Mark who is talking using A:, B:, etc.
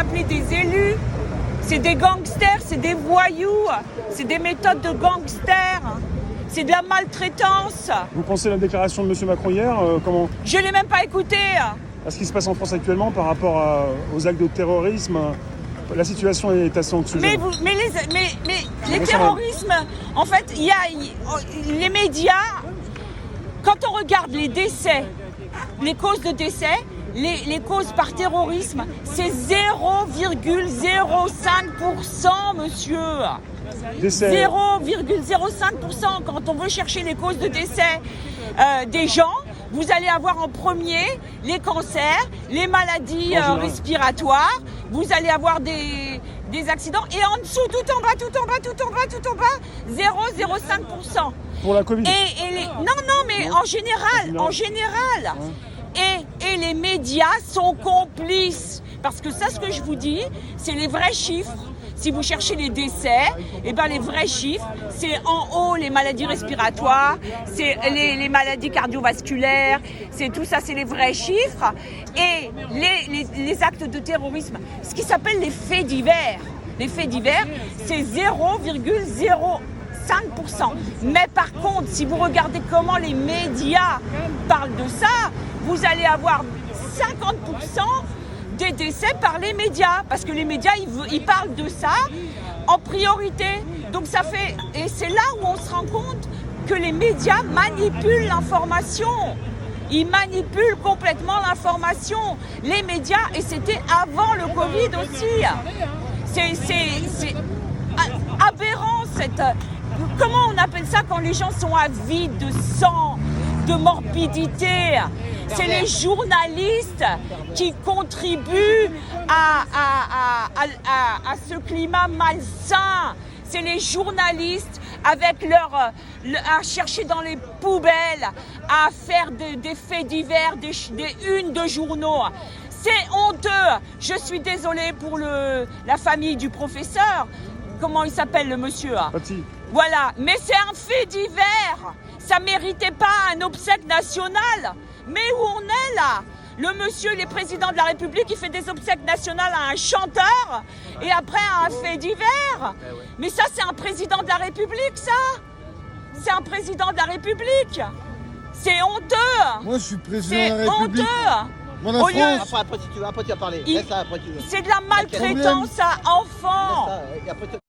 A: appelez des élus, c'est des gangsters, c'est des voyous, c'est des méthodes de gangsters, c'est de la maltraitance.
B: Vous pensez à la déclaration de M. Macron hier comment
A: Je ne l'ai même pas écouté.
B: à ce qui se passe en France actuellement par rapport aux actes de terrorisme? La situation est assez anxiogène.
A: Mais les terrorismes, en fait, il y a les médias, quand on regarde les décès, les causes de décès, les causes par terrorisme, c'est 0,05%, monsieur. 0,05%. Quand on veut chercher les causes de décès des gens, vous allez avoir en premier les cancers, les maladies respiratoires, vous allez avoir des accidents, et en dessous, tout en bas, 0,05%.
B: Pour la Covid.
A: Non, mais en général. Et les médias sont complices. Parce que ça, ce que je vous dis, c'est les vrais chiffres. Si vous cherchez les décès, eh ben les vrais chiffres, c'est en haut les maladies respiratoires, c'est les maladies cardiovasculaires, c'est tout ça, c'est les vrais chiffres. Et les actes de terrorisme, ce qui s'appelle les faits divers. Les faits divers, c'est 0,05%. Mais par contre, si vous regardez comment les médias parlent de ça, vous allez avoir 50% des décès par les médias, parce que les médias, ils parlent de ça en priorité. Donc ça fait, et c'est là où on se rend compte que les médias manipulent l'information. Ils manipulent complètement l'information. Les médias, et c'était avant le Covid aussi. C'est aberrant comment on appelle ça quand les gens sont avides de sang, de morbidité? C'est les journalistes qui contribuent à ce climat malsain. C'est les journalistes avec à chercher dans les poubelles, à faire des faits divers, des unes de journaux. C'est honteux. Je suis désolée pour la famille du professeur. Comment il s'appelle, le monsieur?
B: Paty.
A: Voilà, mais c'est un fait divers. Ça méritait pas un obsèque national. Mais où on est là? Le monsieur, il est président de la République, il fait des obsèques nationales à un chanteur et après à un fait divers. Mais ça, c'est un président de la République, ça? C'est un président de la République. C'est honteux.
C: Moi, je suis président de la
A: C'est
C: République.
A: honteux.
C: Moi, la France.
D: Après, tu vas parler. Laisse ça, après tu veux.
A: C'est de la maltraitance à enfants.
D: Laisse ça, et après,